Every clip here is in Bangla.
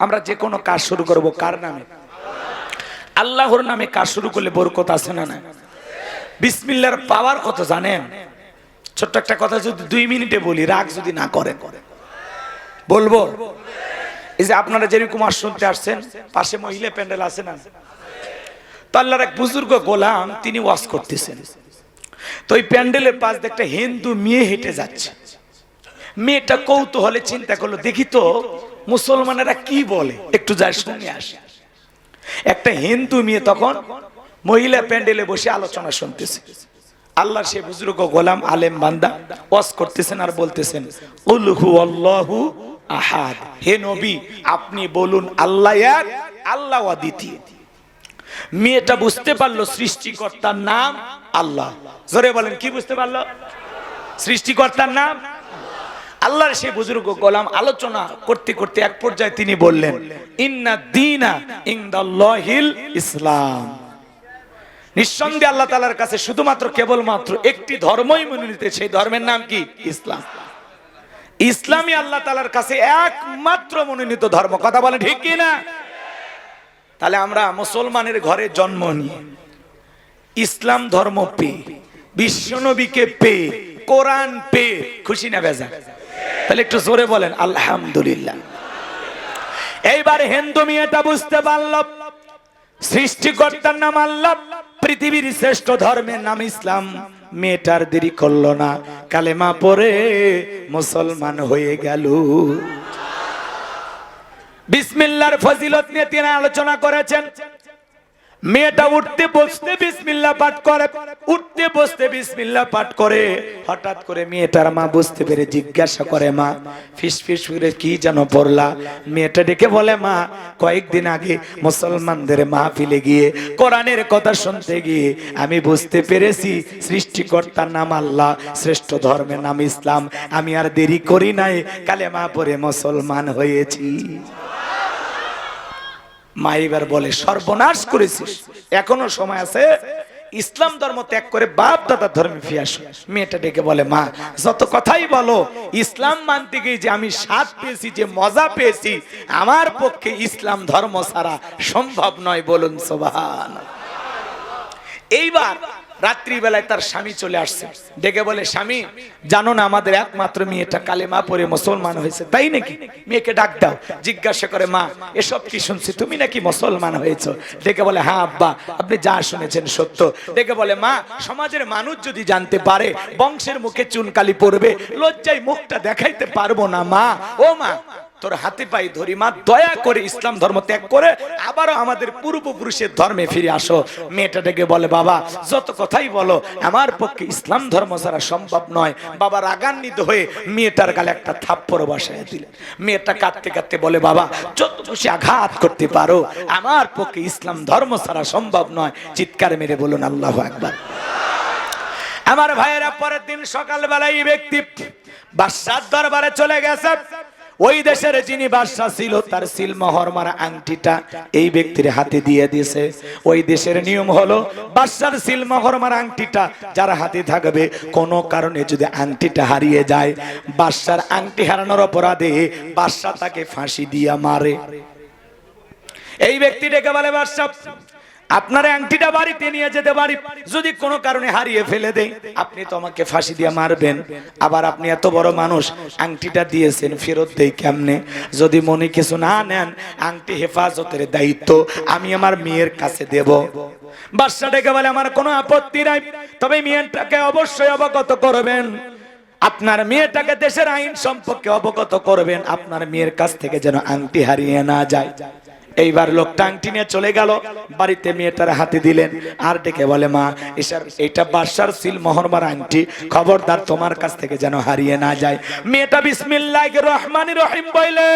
আমরা যে কোনো কাজ শুরু করব কার নামে? আল্লাহর নামে কাজ শুরু করলে বরকত আছে না না? বিসমিল্লাহর পাওয়ার কত জানেন? ছোট্ট একটা কথা যদি 2 মিনিটে বলি, রাগ যদি না করেন বলবো। এই যে আপনারা যেরকম আর শুনতে আসছেন, পাশে মহিলা প্যান্ডেল আছে না? তো আল্লাহর এক বুজুর্গ গোলাম তিনি ওয়াজ করতেছেন। তো ওই প্যান্ডেলের পাশ দিয়ে একটা হিন্দু মেয়ে হেঁটে যাচ্ছে। মেয়েটা কৌতূহলে চিন্তা করলো, দেখি তো মুসলমানেরা কি বলে, একটু যাই শুনে আসে। একটা হিন্দু মেয়ে তখন মহিলা প্যান্ডেলে বসে আলোচনা শুনতেছে। আল্লাহর সেই বুজুর্গ গোলাম আলেম বান্দা ওয়াজ করতেছেন আর বলতেছেন, কুল হুয়াল্লাহু আহাদ, হে নবী আপনি বলুন আল্লাহ এক, আল্লাহ অদ্বিতীয়। মেয়েটা বুঝতে পারলো সৃষ্টিকর্তার নাম আল্লাহ। জোরে বলেন, কি বুঝতে পারলো? সৃষ্টিকর্তার নাম আল্লাহর সেই বুজুর্গ গোলাম আলোচনা করতে করতে এক পর্যায়ে তিনি বললেন, ইন্না দীনা ইনদাল্লাহিল ইসলাম, নিঃসন্দেহে আল্লাহ তাআলার কাছে শুধুমাত্র কেবলমাত্র একটি ধর্মই মনোনীত, সেই ধর্মের নাম কি? ইসলাম। ইসলামই আল্লাহ তাআলার কাছে একমাত্র মনোনীত ধর্ম। কথা বলেন ঠিক কি না? তাহলে আমরা মুসলমানের ঘরে জন্ম নিয়ে ইসলাম ধর্ম পেয়ে, বিশ্বনবীকে পেয়ে, কোরআন পেয়ে খুশি না বেজা? তাহলে একটু জোরে বলেন আলহামদুলিল্লাহ। এইবার হিন্দু মেয়েটা বুঝতে পারল সৃষ্টিকর্তার নাম আল্লাহ, পৃথিবীর শ্রেষ্ঠ ধর্মের নাম ইসলাম। মেয়েটার দেরি করলো না, কালেমা পড়ে মুসলমান হয়ে গেল। বিসমিল্লাহর ফজিলত নিয়ে তিনি আলোচনা করেছেন। মেয়েটা উঠতে বসতে বিসমিল্লাহ পাঠ করে, উঠতে বসতে বিসমিল্লাহ পাঠ করে। হঠাৎ করে মেয়েটার মা বুঝতে পেরে জিজ্ঞাসা করে, মা ফিস ফিস করে কি যেন পড়লা? মেয়েটা ডেকে বলে, মা কয়েকদিন আগে মুসলমানদের মাহফিলে গিয়ে কোরআনের কথা শুনতে গিয়ে আমি বুঝতে পেরেছি সৃষ্টিকর্তার নাম আল্লাহ, শ্রেষ্ঠ ধর্মের নাম ইসলাম। আমি আর দেরি করি নাই, কালেমা পড়ে মুসলমান হয়েছি। মা এবার বলে, সর্বনাশ করেছিস, এখনো সময় আছে, ইসলাম ধর্ম ত্যাগ করে বাপ দাদার ধর্মে ফিরে আসো। মেয়েটা ডেকে বলে, মা যত কথাই বলো, ইসলাম মানতে গিয়ে যে আমি স্বাদ পেয়েছি, যে মজা পেয়েছি, আমার পক্ষে ইসলাম ধর্ম ছাড়া সম্ভব নয়। বলুন সুবহানাল্লাহ। এইবার রাত্রি বেলায় তার স্বামী চলে আসছে, ডেকে বলে, স্বামী জানো না আমাদের একমাত্র মেয়েটা কালেমা পড়ে মুসলমান হয়েছে, তাই নাকি? মেয়েকে ডাক দাও। জিজ্ঞাসা করে, মা এসব কি শুনছি, তুমি নাকি মুসলমান হয়েছো? ডেকে বলে, হ্যাঁ আব্বা, আপনি যা শুনেছেন সত্য। ডেকে বলে, মা সমাজের মানুষ যদি জানতে পারে, বংশের মুখে চুনকালি পড়বে, লজ্জায় মুখটা দেখাইতে পারবো না। মা ও মা তোর হাতে পাই ধরি, মা দয়া করে ইসলাম ধর্ম ত্যাগ করে আবারও আমাদের পূর্বপুরুষের ধর্মে ফিরে আসো। মেয়েটা ডেকে বলে, বাবা যত কথাই বলো, আমার পক্ষে ইসলাম ধর্ম ছাড়া সম্ভব নয়। বাবা রাগান্বিত হয়ে মেয়েটার গালে একটা থাপ্পড় বসায় দিলেন। মেয়েটা কাঁদতে কাঁদতে বলে, বাবা যত খুশি আঘাত করতে পারো, আমার পক্ষে ইসলাম ধর্ম ছাড়া সম্ভব নয়। চিৎকার মেরে বলুন আল্লাহু আকবার। আমার ভাইয়েরা, পরের দিন সকালবেলায় এই ব্যক্তি বাদশার দরবারে চলে গেছে। ওই দেশের যিনি বাদশা ছিল, তার সিলমোহর মারা আংটিটা এই ব্যক্তির হাতে দিয়ে দিয়েছে। ওই দেশের নিয়ম হলো, বাদশার সিলমোহর মারা আংটিটা যার হাতে থাকবে, কোনো কারণে যদি আংটিটা হারিয়ে যায়, বাদশার আংটি হারানোর অপরাধে বাদশা তাকে ফাঁসি দিয়ে মারে। এই ব্যক্তি ডেকে বলে, বাদশা আপনার আংটিটা বাড়িতে নিয়ে যেতে পারি, যদি কোনো কারণে হারিয়ে ফেলে দেই, আপনি তো আমাকে ফাঁসি দিয়ে মারবেন। আবার আপনি এত বড় মানুষ, আংটিটা দিয়েছেন, ফেরত দেই কেমনে? যদি মনে কিছু না নেন, আংটি হেফাজতের দায়িত্ব আমি আমার মেয়ের কাছে দেব। বাদশা ডেকে বলে, আমার কোনো আপত্তি নাই, তবে মেয়েটাকে অবশ্যই অবগত করবেন, আপনার মেয়েটাকে দেশের আইন সম্পর্কে অবগত করবেন, আপনার মেয়ের কাছ থেকে যেন আংটি হারিয়ে না যায়। এইবার লোকটা আংটি নিয়ে চলে গেল, বাড়িতে মেয়েটার হাতে দিলেন, আর ডেকে বলে, মা এটা বাদশার সিলমোহর মারা আংটি, খবরদার তোমার কাছ থেকে যেন হারিয়ে না যায়। মেয়েটা বিসমিল্লাহির রহমানির রহিম বলে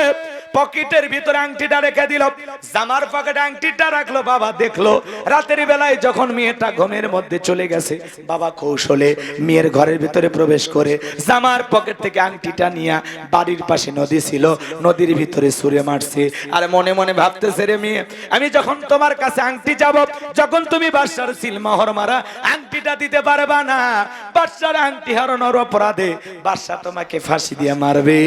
পকেটের ভিতরে আংটিটা রেখে দিল, জামার পকেটে আংটিটা রাখলো। বাবা দেখলো রাতের বেলায় যখন মেয়েটা ঘুমের মধ্যে চলে গেছে, বাবা কৌশলে মেয়ের ঘরের ভিতরে প্রবেশ করে জামার পকেট থেকে আংটিটা নিয়ে বাড়ির পাশে নদী ছিল, নদীর ভিতরে ছুঁড়ে মারছে। আর মনে মনে ভাবতেছে, রে মেয়ে, আমি যখন তোমার কাছে আংটি যাব, যখন তুমি বাদশার সিলমোহর মারা আংটিটা দিতে পারবা না, বাদশার আংটি হারানোর অপরাধে বাদশা তোমাকে ফাঁসি দিয়ে মারবে।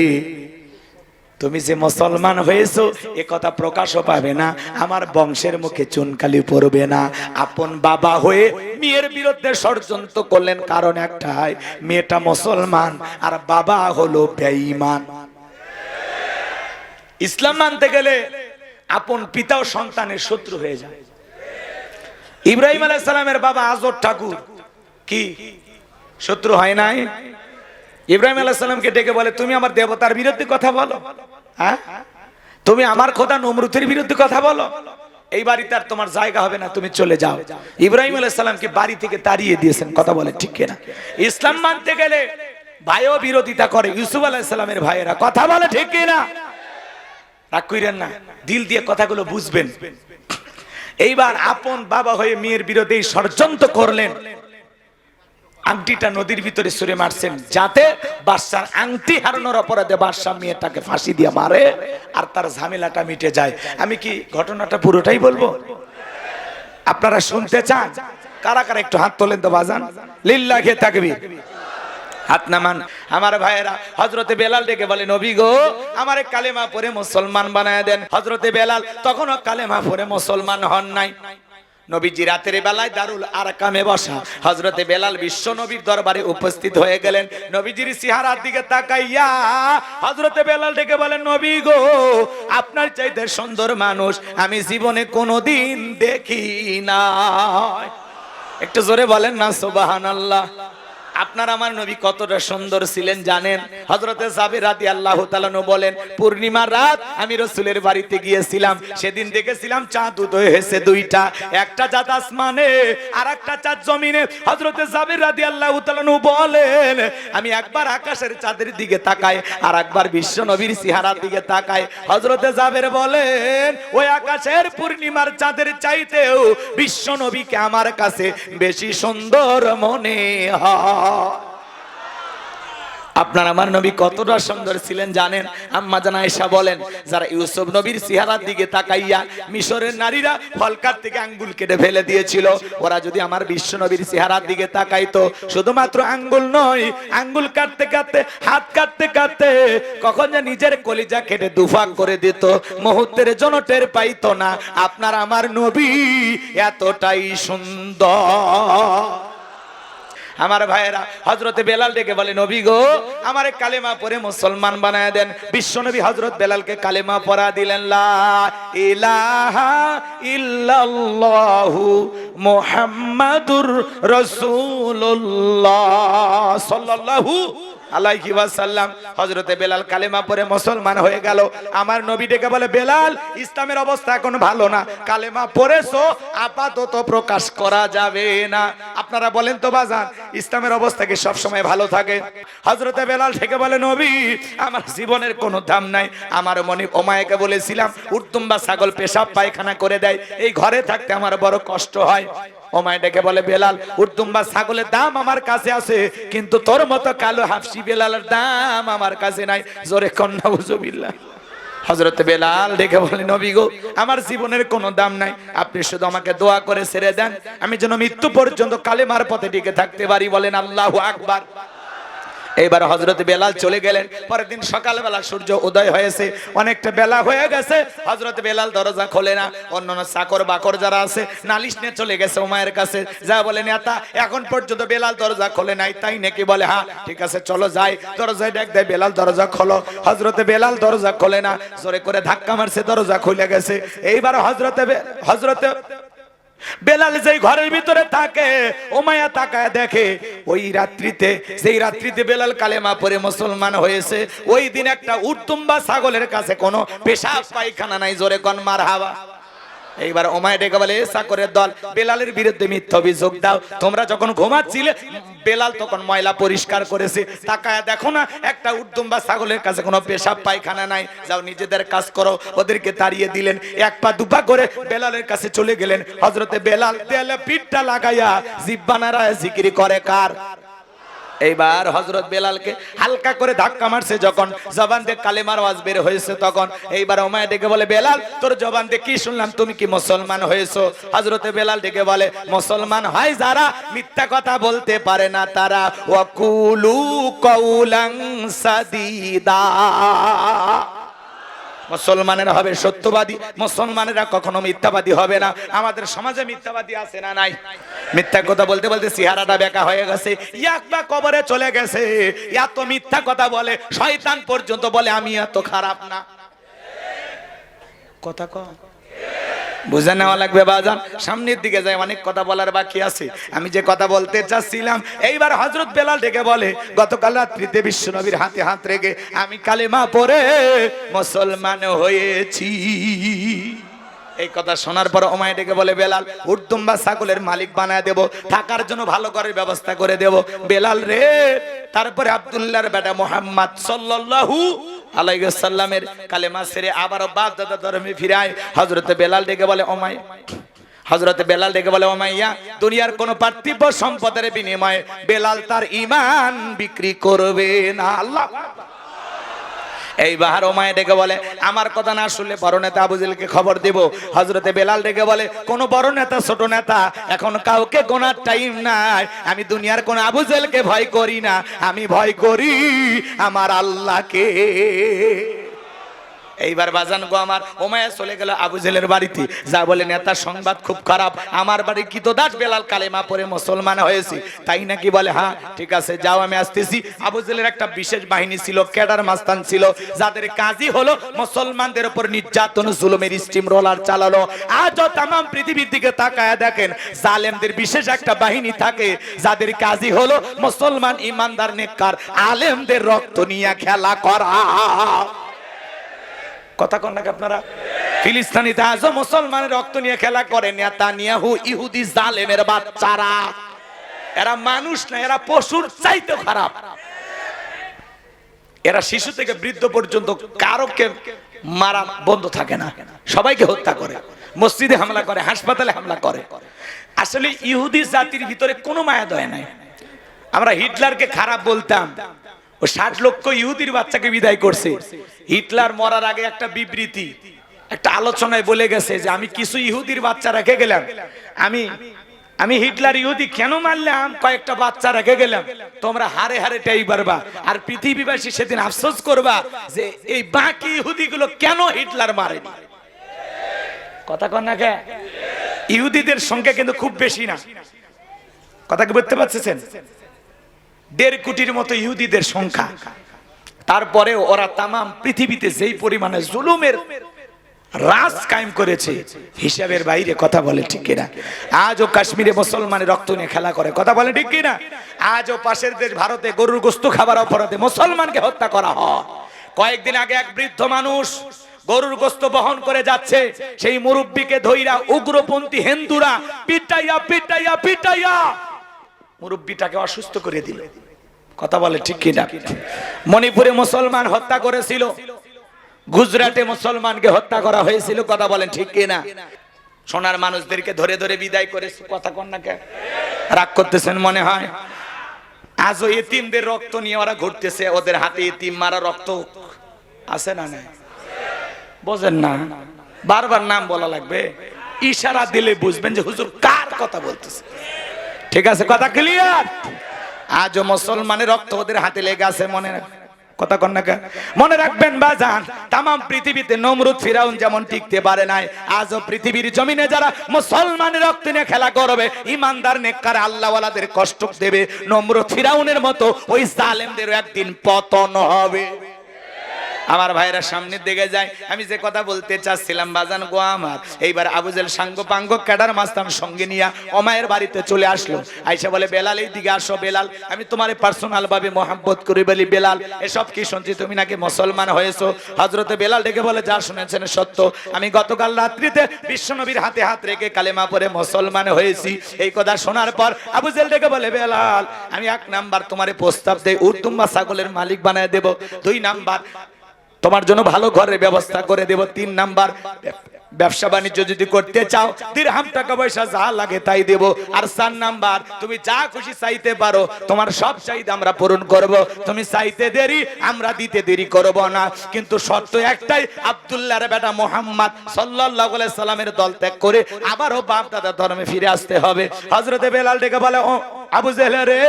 তুমি যে মুসলমান হয়েছো এ কথা প্রকাশও পাবে না, আমার বংশের মুখে চুনকালি পড়বে না। আপন বাবা হয়ে মেয়ের বিরুদ্ধে ষড়যন্ত্র করলেন, কারণ একটাই, মেয়েটা মুসলমান আর বাবা হলো বেঈমান। ইসলাম মানতে গেলে আপন পিতা ও সন্তানের শত্রু হয়ে যায়। ইব্রাহিম আলাইহিস সালামের বাবা আজর ঠাকুর কি শত্রু হয় নাই? ইব্রাহিম আলাইহিস সালামকে ডেকে বলে, তুমি আমার দেবতার বিরুদ্ধে কথা বলো, হ্যাঁ? তুমি আমার খোদা নমরুদের বিরুদ্ধে কথা বলো, এই বাড়িতে আর তোমার জায়গা হবে না, তুমি চলে যাও। ইব্রাহিম আলাইহিস সালামকে বাড়ি থেকে তাড়িয়ে দিয়েছেন, কথা বলে ঠিক কিনা? ইসলাম মানতে গেলে ভাইও বিরোধিতা করে, ইউসুফ আলাইহিস সালামের ভাইয়েরা, কথা বলে ঠিক কিনা? রাগ কইরেন না, দিল দিয়ে কথাগুলো বুঝবেন। এইবার আপন বাবা হয়ে মেয়ের বিরুদ্ধে ষড়যন্ত্র করলেন, আংটিটা নদীর ভিতরে ছুঁড়ে মারছেন, যাতে বাদশার আংটি হারানোর অপরাধে বাদশা মেয়েটাকে ফাঁসি দিয়ে মারে আর তার ঝামেলাটা মিটে যায়। আমি কি ঘটনাটা পুরোটাই বলবো? আপনারা শুনতে চান? কারা কারা একটু হাত তোলেন তো বাজান, লিল্লাহি তাকবীর। হাত নামান আমার ভাইয়েরা। হযরতে বেলাল ডেকে বলে, নবী গো, আমারে কালেমা পড়ে মুসলমান বানায় দেন। হযরতে বেলাল তখনও কালেমা পড়ে মুসলমান হন নাই। নবীজি রাতের বেলায় দারুল আরকামে বসা, হযরতে বেলাল বিশ্ব নবীর দরবারে উপস্থিত হয়ে গেলেন। নবীজির চেহারার দিকে তাকাইয়া হযরতে বেলাল ডেকে বলেন, নবী গো, আপনার চাইতে সুন্দর মানুষ আমি জীবনে কোনোদিন দেখি নাই। একটু জোরে বলেন না সুবহানাল্লাহ। আপনার আমার নবী কতটা সুন্দর ছিলেন জানেন? হযরতে জাবের রাদিয়াল্লাহু তাআলা বলেন, পূর্ণিমার রাত আমি রাসূলের বাড়িতে গিয়েছিলাম, সেদিন দেখেছিলাম চাঁদ উদয় হয়েছে দুইটা, একটা চাঁদ আসমানে আর একটা চাঁদ জমিনে। হযরতে জাবের রাদিয়াল্লাহু তাআলা বলেন, আমি একবার আকাশের চাঁদের দিকে তাকাই আর একবার বিশ্ব নবীর চেহারার দিকে তাকাই। হযরতে জাবের বলেন, ওই আকাশের পূর্ণিমার চাঁদের চাইতেও বিশ্ব নবীকে আমার কাছে বেশি সুন্দর মনে হয়। আপনার আমার নবী কতটা সুন্দর ছিলেন জানেন? আম্মা জান আয়েশা বলেন, যারা ইউসুফ নবীর চেহারার দিকে তাকাইয়া মিশরের নারীরা ফলকার থেকে আঙ্গুল কেটে ফেলে দিয়েছিল, ওরা যদি আমার বিশ্ব নবীর চেহারার দিকে তাকাইতো, শুধুমাত্র আঙ্গুল নয়, আঙ্গুল কাটতে কাটতে, হাত কাটতে কাটতে কখন যে নিজের কলিজা কেটে দুফাক করে দিত, মুহূর্তের জন্য টের পাইতো না। আপনার আমার নবী এতটাই সুন্দর। আমার ভাইয়েরা, হযরতে বেলাল ডেকে বলে, নবী গো, আমারে কালেমা পড়ে মুসলমান বানায় দেন। বিশ্ব নবী হযরত বেলালকে কালেমা পড়া দিলেন, লা ইলাহা ইল্লাল্লাহু মুহাম্মাদুর রাসূলুল্লাহ সাল্লাল্লাহু আলাইহি ওয়াসাল্লাম। হযরতে বেলাল কালেমা পড়ে মুসলমান হয়ে গেল। আমার নবী ডেকে বলে, বেলাল, ইসলামের অবস্থা এখন ভালো না, কালেমা পড়েছো, আপাতত প্রকাশ করা যাবে না। আপনারা বলেন তো বাজান, ইসলামের অবস্থা কি সব সময় ভালো থাকে? হযরতে বেলাল ডেকে বলে, নবী, আমার জীবনের কোনো দাম নাই। আমার মনে ওমায়াকে বলেছিলাম, উর্তুম্বা ছাগল পেশাব পায়খানা করে দেয়, এই ঘরে থাকতে আমার বড় কষ্ট হয়। ওমায় ডেকে বলে, বেলাল, উর্তুম্বা ছাগলের দাম আমার কাছে আছে, কিন্তু তোর মতো কালো হাফসি বেলালের দাম আমার কাছে নাই। জোরে কন্যা উজুবিল্লাহ। হযরতে বেলাল ডেকে বলে, নবী গো, আমার জীবনের কোনো দাম নাই, আপনি শুধু আমাকে দোয়া করে ছেড়ে দেন, আমি যেন মৃত্যু পর্যন্ত কালেমার পথে টিকে থাকতে পারি। বলেন আল্লাহু আকবার। এইবার হযরত বেলাল চলে গেলেন। পরের দিন সকালবেলা সূর্য উদয় হয়েছে, অনেকটা বেলা হয়ে গেছে। হযরত বেলাল দরজা খোলে না। অন্যান্য চাকর বাকর যারা আছে নালিশ নিয়ে চলে গেছে উমায়ের কাছে, যা বলে, নেতা, এখন পর্যন্ত বেলাল দরজা খোলে নাই, তাই নাকি? বলে, হ্যাঁ, ঠিক আছে, চলো যাই। দরজায় ডাক দেয়, বেলাল দরজা খোলো। হযরতে বেলাল দরজা খোলে না, জোরে করে ধাক্কা মারছে, দরজা খুলে গেছে। এইবার হযরতে বেলাল যেই ঘরের ভিতরে থাকে, উমাইয়া তাকায় দেখে, ওই রাত্রিতে, যেই রাত্রিতে বেলাল কালেমা পড়ে মুসলমান হয়েছে, ওই দিন একটা উর্তুম্বা ছাগলের কাছে কোনো পেশাব পায়খানা নাই। জোরে কোন মারহাবা। এইবার উমাইয়া ডেকে বলে, চাকরের দল, বেলালের বিরুদ্ধে মিথ্যা অভিযোগ দাও। তোমরা যখন ঘুমাচ্ছিলে, বেলাল তখন ময়লা পরিষ্কার করেছে, তাকায় দেখো না একটা উর্তুম্বা ছাগলের কাছে কোনো পেশাব পায়খানা নাই, যাও নিজেদের কাজ করো। ওদেরকে তাড়িয়ে দিলেন। এক পা দুপা করে বেলালের কাছে চলে গেলেন। হযরতে বেলাল দেয়ালে পিঠটা লাগাইয়া জিহ্বা নাড়ায় জিকির করে কার? এইবার হযরত বেলালকে হালকা করে ধাক্কা মারছে, যখন জবান দিয়ে কালেমার আওয়াজ বের হয়েছে, তখন এইবার উমাইয়া ডেকে বলে, বেলাল, তোর জবান দিয়ে কি শুনলাম, তুমি কি মুসলমান হয়েছো? হযরতে বেলাল ডেকে বলে, মুসলমান হয় যারা মিথ্যা কথা বলতে পারে না তারা। ওয়াকুলু কাউলান সাদীদা। মুসলমানেরা হবে সত্যবাদী, মুসলমানেরা কখনো মিথ্যাবাদী হবে না। আমাদের সমাজে মিথ্যাবাদী আছে না নাই? মিথ্যা কথা বলতে বলতে চেহারাটা বেঁকা হয়ে গেছে, একবার কবরে চলে গেছে। এত মিথ্যা কথা বলে, শয়তান পর্যন্ত বলে আমি এত খারাপ না। কথা কম বুঝে নেওয়া লাগবে বাজান। সামনের দিকে যায়, অনেক কথা বলার বাকি আছে। আমি যে কথা বলতে চাচ্ছিলাম, এইবার হযরত বেলাল ডেকে বলে, গতকাল রাত্রিতে বিশ্বনবীর হাতে হাত রেখে আমি কালেমা পড়ে মুসলমান হয়েছি। এই কথা শোনার পর ওমায় ডেকে বলে, বেলাল উর্দুম্বা ছাগলের মালিক বানায় দেব, থাকার জন্য ভালো করে ব্যবস্থা করে দেব। বেলাল রে, তারপরে আব্দুল্লাহর বেটা মুহাম্মদ সাল্লাল্লাহু আলাইহি ওয়াসাল্লামের কালেমা ছেড়ে আবারও বাপ দাদা ধর্মে ফিরায়। হযরতে বেলাল ডেকে বলে, ওমাইয়া দুনিয়ার কোন পার্থিব সম্পদের বিনিময়ে বেলাল তার ঈমান বিক্রি করবে না। আল্লাহ। এইবার ওমায় ডেকে বলে, আমার কথা না শুনলে বড় নেতা আবু জেহেলকে খবর দেব। হযরতে বেলাল ডেকে বলে, কোন বড় নেতা ছোট নেতা এখন কাউকে গোনার টাইম নাই। আমি দুনিয়ার কোন আবু জেহেলকে ভয় করি না, আমি ভয় করি আমার আল্লাহকে। এইবার বাজান গো আমার, ওমায়া চলে গেল আবু জেহেলের বাড়িতে, যা বলে নেতার সংবাদ খুব খারাপ, আমার বাড়ি কি তো দাস বেলাল কালেমা পড়ে মুসলমান হয়েছে। তাই নাকি? বলে হ্যাঁ ঠিক আছে যাও, আমি আসতেছি। আবু জেহেলের একটা বিশেষ বাহিনী ছিল, ক্যাডার মাস্তান ছিল, যাদের কাজই হলো মুসলমানদের উপর নির্যাতন জুলুমের স্টিম রোলার চালানো। আজও তাম পৃথিবীর দিকে তাকায় দেখেন, জালেমদের বিশেষ একটা বাহিনী থাকে, যাদের কাজই হলো মুসলমান ইমানদার নেককার আলেমদের রক্ত নিয়ে খেলা করা। কথা কন নাকি আপনারা? ফিলিস্তিনিতে আজও মুসলমানের রক্ত নিয়ে খেলা করে নেতানিয়াহু ইহুদি জালেমের বাচ্চারা। এরা মানুষ না, এরা পশুর চাইতে খারাপ। এরা শিশু থেকে বৃদ্ধ পর্যন্ত কারোকে মারা বন্ধ থাকে না, সবাইকে হত্যা করে, মসজিদে হামলা করে, হাসপাতালে হামলা করে। আসলে ইহুদি জাতির ভিতরে কোনো মায়া দয়া নাই। আমরা হিটলারকে খারাপ বলতাম, ও 60 লক্ষ ইহুদির বাচ্চাকে বিদায় করছে। হিটলার মরার আগে একটা বিবৃতি, একটা আলোচনায় বলে গেছে যে আমি কিছু ইহুদির বাচ্চা রেখে গেলাম, আমি হিটলার ইহুদি কেন মারলাম, কয়েকটা বাচ্চা রেখে গেলাম, তোমরা হারে হারে টাই পারবা, আর পৃথিবীবাসী সেদিন আফসোস করবা যে এই বাকি ইহুদিগুলো কেন হিটলার মারেনি। কথা কন না কে? ইহুদিদের সংখ্যা কিন্তু খুব বেশি না, কথা কি বুঝতে পারছেন? 1.5 কোটির মতো ইহুদিদের সংখ্যা। তারপরে ওরা তাম পৃথিবীতে যেই পরিমাণে জুলুমের রাজ কায়েম করেছে হিসাবের বাইরে। কথা বলে ঠিক কিনা? আজও কাশ্মীরে মুসলমানের রক্ত নিয়ে খেলা করে। কথা বলে ঠিক কিনা? আজও পাশের দেশ ভারতে গরুর গোশত খাবার অপরাধে মুসলমানকে হত্যা করা হয়। কয়েকদিন আগে এক বৃদ্ধ মানুষ গরুর গোশত বহন করে যাচ্ছে, সেই মুরব্বীকে ধইরা উগ্রপন্থী হিন্দুরা পিটাইয়া পিটাইয়া পিটাইয়া মুরব্বীটাকে অসুস্থ করে দিল। কথা বলে ঠিক কিনা? মণিপুরে মুসলমান হত্যা করেছিল, গুজরাটে মুসলমানকে হত্যা করা হয়েছিল। কথা বলেন ঠিক কিনা? সোনার মানুষদেরকে ধরে ধরে বিদায় করেছে। কথা কন না কে? রাগ করতেছেন মনে হয়? আজও এতিমদের রক্ত নিয়ে ওরা ঘুরতেছে, ওদের হাতে এতিম মারা রক্ত আছে না নাই? বোঝেন না? বারবার নাম বলা লাগবে? ইশারা দিলে বুঝবেন যে হুজুর কার কথা বলতেছে। ঠিক আছে, কথা ক্লিয়ার? আজও মুসলমানের রক্ত ওদের হাতে লেগে আছে, মনে কথা কন না? মনে রাখবেন বাজান, তাম পৃথিবীতে নমরুদ ফিরাউন যেমন টিকতে পারে নাই, আজও পৃথিবীর জমিনে যারা মুসলমানের রক্ত নিয়ে খেলা করবে, ইমানদার নেককার আল্লাহওয়ালাদের কষ্ট দেবে, নমরুদ ফিরাউনের মতো ওই জালেমদেরও একদিন পতন হবে। আমার ভাইরা সামনের দিকে যায়। আমি যে কথা বলতে চাচ্ছিলাম বাজান গো আমার, এইবার আবু জেহেল সাঙ্গ পাঙ্গ ক্যাডার মাস্তান সঙ্গে নিয়ে ওমায়ের বাড়িতে চলে আসলো। আইসা বলে, বেলাল এই দিকে আসো। বেলাল, আমি তোমারে পার্সোনাল ভাবে মোহাব্বত করি। বলি, বেলাল এসব কি শুনছি, তুমি নাকি মুসলমান হয়েছো? হযরতে বেলাল ডেকে বলে, যা শুনেছেন সত্য, আমি গতকাল রাত্রিতে বিশ্বনবীর হাতে হাত রেখে কালেমা পড়ে মুসলমান হয়েছি। এই কথা শোনার পর আবু জেহেল ডেকে বলে, বেলাল আমি 1 নাম্বার তোমারে প্রস্তাব দেই, উর্দুম্বা ছাগলের মালিক বানায় দেব। 2 নাম্বার তোমার জন্য ভালো ঘরের ব্যবস্থা করে দেব। 3 নাম্বার ব্যবসা বাণিজ্য যদি করতে চাও, দিরহাম টাকা পয়সা যা লাগে তাই দেব। আর 4 নাম্বার তুমি যা খুশি চাইতে পারো, তোমার সব চাহিদা আমরা পূরণ করব। তুমি চাইতে দেরি, আমরা দিতে দেরি করব না। কিন্তু শর্ত একটাই, আব্দুল্লাহর বেটা মুহাম্মদ সাল্লাল্লাহু আলাইহি সাল্লামের দল ত্যাগ করে আবারও বাপ দাদা ধর্মে ফিরে আসতে হবে। হযরতে বেলাল ডেকে বলে, আবু জেহেল রে,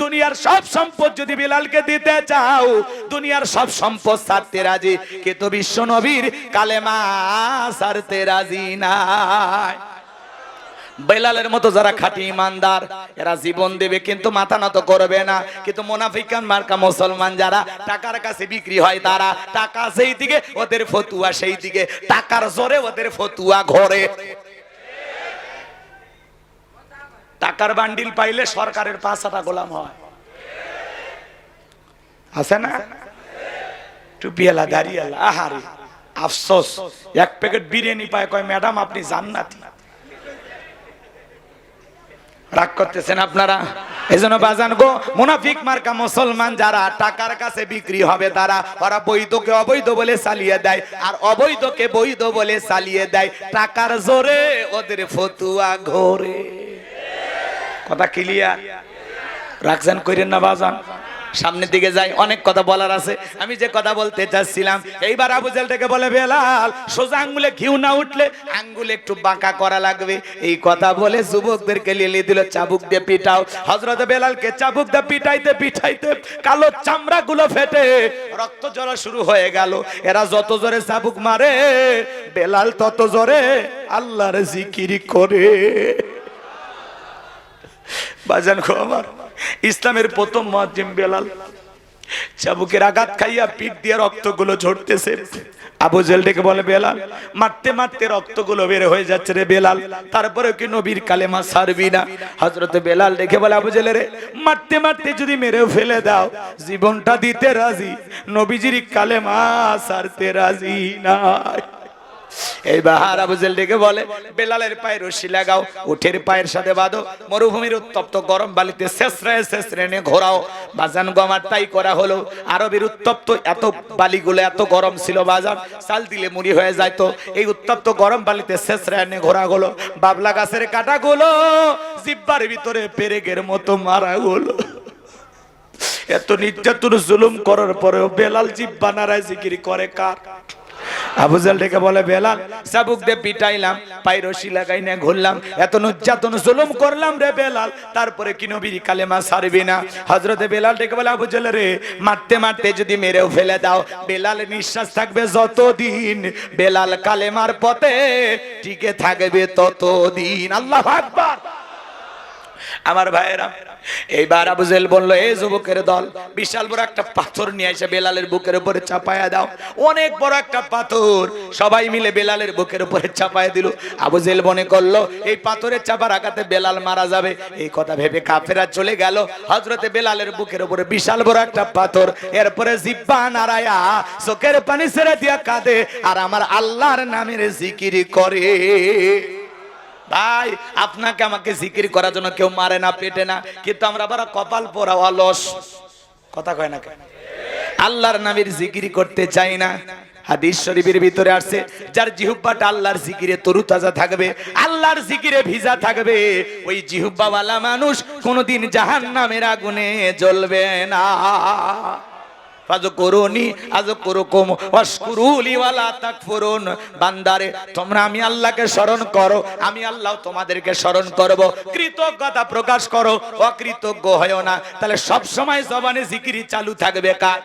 দুনিয়ার সব সম্পদ যদি বিলালকে দিতে চাও, দুনিয়ার সব সম্পদ ছাড়তে রাজি, কিন্তু বিশ্ব নবীর কালেমা ছাড়তে রাজি নাই। বেলালের মতো যারা খাঁটি ইমানদার, এরা জীবন দেবে কিন্তু মাথা নত করবে না। কিন্তু মুনাফিকান মার্কা মুসলমান যারা টাকার কাছে বিক্রি হয়, তারা টাকা সেই দিকে, ওদের ফতুয়া সেই দিকে, টাকার জোরে ওদের ফতুয়া ঘরে। টাকার বান্ডিল পাইলে সরকারের 5 আটা গোলাম হয়, আছে না? টুপিওয়ালা দাড়িওয়ালা, আহারে আফসোস, এক প্যাকেট বিরিয়ানি পায়, কয় ম্যাডাম আপনি জান্নাতি। রাগ করতেছেন আপনারা? এজন্য বাজান গো, মুনাফিক মার্কা মুসলমান যারা টাকার কাছে বিক্রি হবে, তারা ওরা বৈধকে অবৈধ বলে চালিয়ে দেয়, আর অবৈধকে বৈধ বলে চালিয়ে দেয়। টাকার জোরে ওদের ফতুয়া ঘোরে। কথা ক্লিয়ার? রাখছেন কইরেন না বাজান? সামনের দিকে যাই, অনেক কথা বলার আছে। আমি যে কথা বলতে চাচ্ছিলাম, এইবার আবু জেহেল থেকে বলে, বেলাল সোজা আঙ্গুলে ঘিউ না উঠলে আঙ্গুলে একটু বাঁকা করা লাগবে। এই কথা বলে যুবকদেরকে লিয়ে দিল, চাবুক দিয়ে পিটাও। হযরত বেলালকে চাবুক দিয়ে পিটাইতে পিটাইতে কালো চামড়া গুলো ফেটে রক্ত ঝরা শুরু হয়ে গেল। এরা যত জোরে চাবুক মারে, বেলাল তত জোরে আল্লাহর জিকির করে। বাজান গো আমার, ইসলামের প্রথম মুয়াজ্জিন বেলাল। চাবুকের আঘাত খাইয়া পিঠ দিয়ে রক্তগুলো ঝরতেছে। আবু জেহেল ডেকে বলে, বেলাল মারতে মারতে রক্তগুলো বের হয়ে যাচ্ছে রে বেলাল, তারপরে কি নবীর কালেমা ছাড়বি না? হযরত বেলাল ডেকে বলে, আবু জেহেল রে, মারতে মারতে যদি মেরেও ফেলে দাও, জীবনটা দিতে রাজি, নবীজির কালেমা ছাড়তে রাজি না। এইবার আবু জেহেল ডেকে বলে, বেলালের পায়ে রশি লাগাও, উঠের পায়ের সাথে বাঁধো, মরুভূমির উত্তপ্ত গরম বালিতে শেষরায় শেষরে নিয়ে ঘোরাও। বাজান গো আমার, তাই করা হলো। আরবের উত্তপ্ত এত বালিগুলো এত গরম ছিল বাজান, চাল দিলে মুড়ি হয়ে যায়। তো এই উত্তপ্ত গরম বালিতে শেষরায় নিয়ে ঘোরা হলো। বাবলা গাছের কাঁটাগুলো জিহ্বার ভিতরে পেরেকের মতো মারা হলো। এত নির্যাতন জুলুম করার পরেও বেলাল জিহ্বা নাড়ায় জিকির করে কার? আবু জেহেল ডেকে বলে, বেলাল চাবুক দিয়ে পিটাইলাম, পায়ে রশি লাগাই না ঘুরলাম, এত নির্যাতন জুলুম করলাম রে বেলাল, তারপরে কি নবীর কালেমা ছাড়বি না? হযরতে বেলাল ডেকে বলে, আবু জেহেল রে, মারতে মারতে যদি মেরেও ফেলে দাও, বেলালের নিঃশ্বাস থাকবে যতদিন, বেলাল কালেমার পথে টিকে থাকবে ততদিন। আল্লাহু আকবার। আমার ভাইয়েরা, এইবার আবু জেহেল বলল, এই যুবকের দল, বিশাল বড় একটা পাথর নিয়ে এসে বেলালের বুকের উপরে চাপায়া দাও। অনেক বড় একটা পাথর সবাই মিলে বেলালের বুকের উপরে চাপায়া দিল। আবু জেহেল মনে করলো এই পাথরের চাপার আঘাতে বেলাল মারা যাবে। এই কথা ভেবে কাফেররা চলে গেল। হযরতে বেলালের বুকের উপরে বিশাল বড় একটা পাথর, এরপরে জিহ্বা নাড়ায়া চোখের পানি ছেড়ে দিয়া কাঁদে আর আমার আল্লাহর নামের জিকির করে। ভাই, আপনাকে আমাকে জিকির করার জন্য কেউ মারে না, পেটে না, কিন্তু আমরা বড় কপাল পোড়া অলস, কথা কয় না কেন? আল্লাহর নামের জিকির করতে চাই না। হাদিস শরীফের ভিতরে আসছে, যার জিহ্বাটা আল্লাহর জিকিরে তরুতাজা থাকবে, আল্লাহর জিকিরে ভিজা থাকবে, ওই জিহ্বাওয়ালা মানুষ কোনোদিন জাহান্নামের আগুনে জ্বলবে না। ফাযকুরুনি আযকুরুকুম ওয়াশকুরুলি ওয়ালা তাকফুরুন। বান্দারে, তোমরা আমি আল্লাহকে স্মরণ করো, আমি আল্লাহ তোমাদেরকে স্মরণ করব। কৃতজ্ঞতা প্রকাশ করো, অকৃতজ্ঞ হয়ো না। তাহলে সব সময় জবানে জিকির চালু থাকবে কার?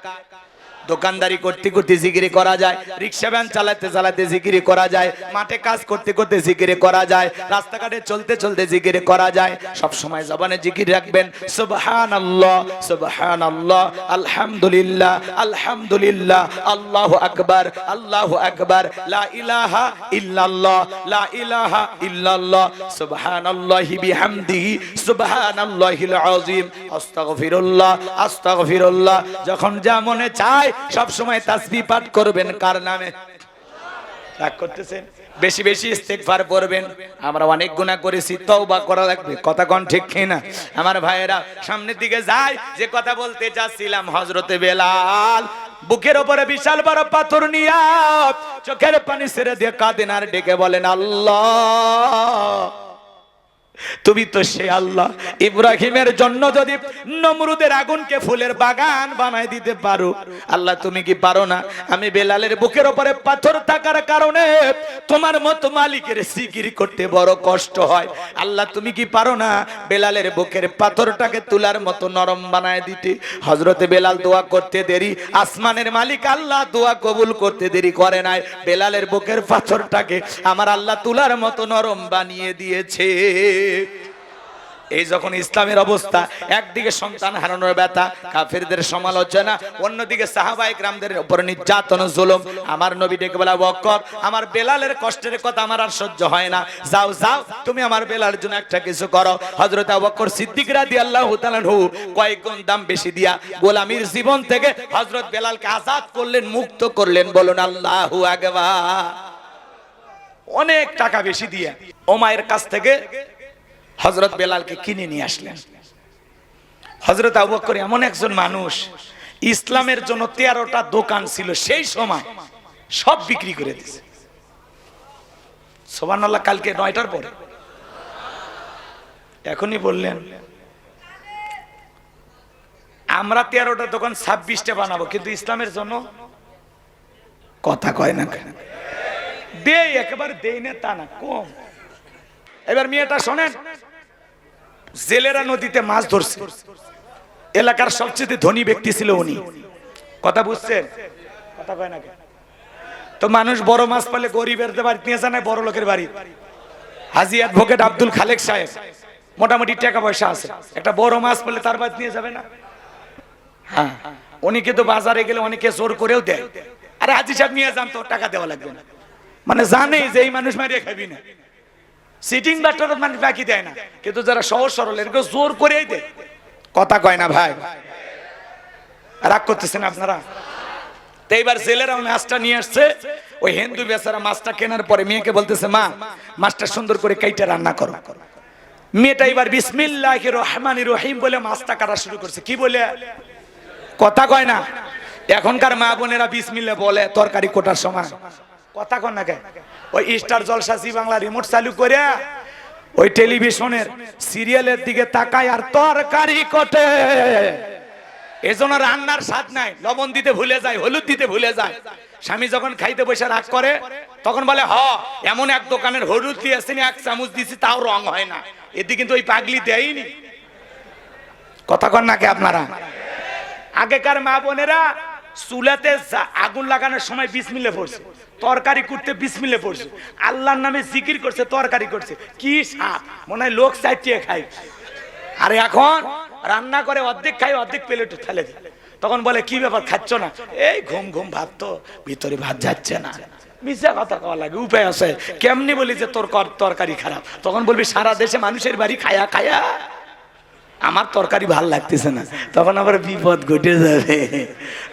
দোকানদারি করতে করতে জিকির করা যায়, রিকশা ভ্যান চালাতে চালাতে জিকির করা যায়, মাঠে কাজ করতে করতে জিকির করা যায়, রাস্তাঘাটে চলতে চলতে জিকির করা যায়। সব সময় জবানে জিকির রাখবেন, সুবহানাল্লাহ সুবহানাল্লাহ, আলহামদুলিল্লাহ আলহামদুলিল্লাহ, আল্লাহু আকবার আল্লাহু আকবার, লা ইলাহা ইল্লাল্লাহ লা ইলাহা ইল্লাল্লাহ, সুবহানাল্লাহি বিহামদিহি সুবহানাল্লাহিল আযীম, আস্তাগফিরুল্লাহ আস্তাগফিরুল্লাহ। যখন যা মনে চায় সব সময় তাসবিহ পাঠ করবেন কার নামে? রাগ করতেছেন? বেশি বেশি ইস্তেগফার পড়বেন। আমরা অনেক গুনাহ করেছি, তওবা করা লাগবে, কথা কোন ঠিক কিনা? আমার ভাইয়েরা, সামনের দিকে যাই, যে কথা বলতে চাচ্ছিলাম, হযরতে বেলাল বুকের উপরে বিশাল বড় পাথর নিয়া চোখের পানি ছেড়ে দিয়ে কাঁদেন আর ডেকে বলেন, আল্লাহ তুমি তো সে আল্লাহ, ইব্রাহিমের জন্য যদি নমরুদের আগুনকে ফুলের বাগান বানায় দিতে পারো, আল্লাহ তুমি কি পারো না? আমি বেলালের বুকের উপরে পাথর থাকার কারণে তোমার মতো মালিকের জিকির করতে বড় কষ্ট হয়, আল্লাহ তুমি কি পারো না বেলালের বুকের পাথরটাকে তুলার মতো নরম বানায় দিতে? হযরতে বেলাল দোয়া করতে দেরি, আসমানের মালিক আল্লাহ দোয়া কবুল করতে দেরি করে নাই, বেলালের বুকের পাথরটাকে আমার আল্লাহ তুলার মতো নরম বানিয়ে দিয়েছে। এই যখন ইসলামের অবস্থা, একদিকে সন্তান হারানোর ব্যথা, কাফেরদের সমালোচনা, অন্যদিকে সাহাবায়ে কেরামদের উপর নির্যাতন জুলুম, আমার নবী ডেকে বলা, বকর আমার বেলালের কষ্টের কথা আমার আর সহ্য হয় না, যাও যাও তুমি আমার বেলালের জন্য একটা কিছু করো। হযরত আবু বকর সিদ্দিক রাদিয়াল্লাহু তাআলা আনহু কয়েক গুণ দাম বেশি দিয়া গোলামীর জীবন থেকে হযরত বেলালকে আজাদ করলেন, মুক্ত করলেন। বলুন আল্লাহু আকবার। অনেক টাকা বেশি দিয়ে ওমায়ের কাছ থেকে হযরত বেলালকে কিনে নিয়ে আসলেন। হযরত আবু বকর এমন একজন মানুষ, ইসলামের জন্য 13টা দোকান ছিল সেই সময়, সব বিক্রি করে দিয়েছে। সুবহানাল্লাহ। কালকে 9টার পরে এখনই বললেন আমরা 13টা দোকান 26টা বানাবো, কিন্তু ইসলামের জন্য কথা কয় না কেন? দেই, একেবারে দেই না তা না, কম। এবার মেয়েটা শোনেন, জেলেরা নদীতে মাছ ধরছে, এলাকার সবচেয়ে ধনী ব্যক্তি ছিল উনি। কথা বুঝছেন? কথা কয় না কেন? তো মানুষ বড় মাছ পেলে গরিবের বাড়িতে নিয়ে যায় না, বড় লোকের বাড়ি। হাজী অ্যাডভোকেট আব্দুল খালেক সাহেব মোটামুটি টাকা পয়সা আছে, একটা বড় মাছ পেলে তার বাড়িতে নিয়ে যাবে না? হ্যাঁ, উনি কিন্তু বাজারে গেলে অনেকে জোর করেও দেয়, আরে হাজী সাহেব নিয়ে যান তো, টাকা দেওয়া লাগবে না। মানে জানে যে এই মানুষ মারিয়ে খাবি না, সিটিং বাটার মানে বাকি দেয় না, কিন্তু যারা সহজ সরল এরকম জোর করেই দেয়। কথা কয় না ভাই? রাগ করতেছেন আপনারা? তো এইবার জেলেরা মাছটা নিয়ে আসছে, ওই হিন্দু বেচারা মাছটা কেনার পরে মেয়েকে বলতেছে, মা মাছটা সুন্দর করে কাইটা রান্না করো। মেয়েটা এবার বিসমিল্লাহির রহমানির রহিম বলে মাছটা কাটা শুরু করছে। কি বলে? কথা কয় না? এখনকার মা বোনেরা বিসমিল্লাহ বলে তরকারি কোটার সময়। কথা কন না কেন? ওই স্টার জলসা জি বাংলা রিমোট চালু করে ওই টেলিভিশনের সিরিয়ালের দিকে তাকায় আর তরকারি কোটে। এজন্য রান্নার স্বাদ নাই, লবণ দিতে ভুলে যায়, হলুদ দিতে ভুলে যায়। স্বামী যখন খাইতে বসে রাগ করে তখন বলে, হ এমন এক দোকানের হলুদ দিয়েছেন, 1 চামচ দিছি তাও রং হয় না। এদিকে কিন্তু ওই পাগলি দেয়নি। কথা কন না কে আপনারা? আগেকার মা বোনেরা চুলাতে আগুন লাগানোর সময় বিসমিল্লাহ পড়ছে, তরকারি করতে বিসমিল্লাহ পড়ছে, আল্লাহর নামে জিকির করছে, তরকারি করছে। কি স্বাদ, মনে হয় লোক চাইটিয়ে খায়। আর এখন রান্না করে অর্ধেক খাই, অর্ধেক প্লেটে ফেলে দেয়। তখন বলে কি ব্যাপার খাচ্ছ না? এই ঘুম ঘুম ভাত, তো ভিতরে ভাত যাচ্ছে না। মিথ্যা কথা কওয়া লাগে, উপায় আছে। কেমনি বলি যে তোর তরকারি খারাপ, তখন বলবি সারা দেশে মানুষের বাড়ি খায়া খায়া আমার তরকারি ভাল লাগতেছে না, তখন আবার বিপদ ঘটে যাবে।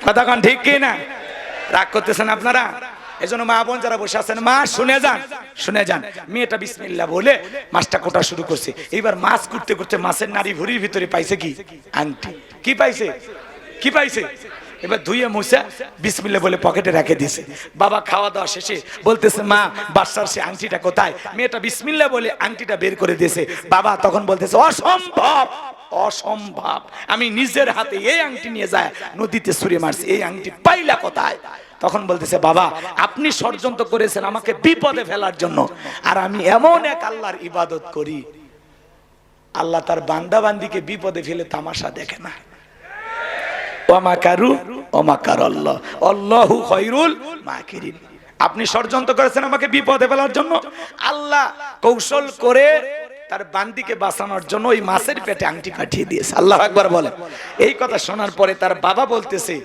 কথা কন ঠিক কি না? রাগ করতেছেন আপনারা? এজন্য মা বোন যারা বসে আছেন, মা শুনে যান, শুনে যান। মেয়েটা বিসমিল্লাহ বলে মাছটা কোটা শুরু করছে। এইবার মাছ করতে করতে মাছের নাড়ি ভুঁড়ির ভিতরে পাইছে কি? আংটি। কি পাইছে? কি পাইছে? এবার ধুইয়ে মুছে বিসমিল্লাহ বলে পকেটে রেখে দিয়েছে। বাবা খাওয়া দাওয়া শেষে বলতেছে, মা বাদশার সে আংটিটা কোথায়? মেয়েটা বিসমিল্লাহ বলে আংটিটা বের করে দিয়েছে। বাবা তখন বলতেছে, অসম্ভব, অসম্ভব, আমি নিজের হাতে এই আংটি নিয়ে যায় নদীতে ছুঁড়ে মারছি, এই আংটি পাইলা কোথায়? তখন বলতেছে, বাবা আপনি ষড়যন্ত্র করেছেন আমাকে বিপদে ফেলার জন্য, আর আমি এমন এক আল্লাহর ইবাদত করি, আল্লাহ তার বান্দা বান্দিকে বিপদে ফেলে তামাশা দেখে না। আপনি ষড়যন্ত্র করেছেন আমাকে বিপদে ফেলার জন্য, আল্লাহ কৌশল করে তার বান্দিকে বাঁচানোর জন্য ওই মাছের পেটে আংটি পাঠিয়ে দিয়েছে। আল্লাহু আকবার বলে। এই কথা শোনার পরে তার বাবা বলতেছে,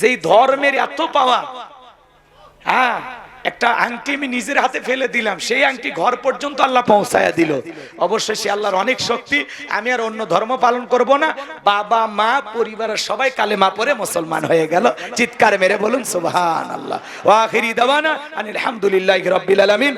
যে ধর্মের এত পাওয়া, হ্যাঁ একটা আংটি আমি নিজের হাতে ফেলে দিলাম, সেই আংটি ঘর পর্যন্ত আল্লাহ পৌঁছায়া দিল। অবশ্যই সে আল্লাহর অনেক শক্তি। আমি আর অন্য ধর্ম পালন করব না। বাবা মা পরিবারের সবাই কালেমা পড়ে মুসলমান হয়ে গেল। চিৎকার মেরে বলুন সুবহানাল্লাহ। ওয়া আখিরি দাওয়ানা আনিল হামদুলিল্লাহি রাব্বিল আলামিন।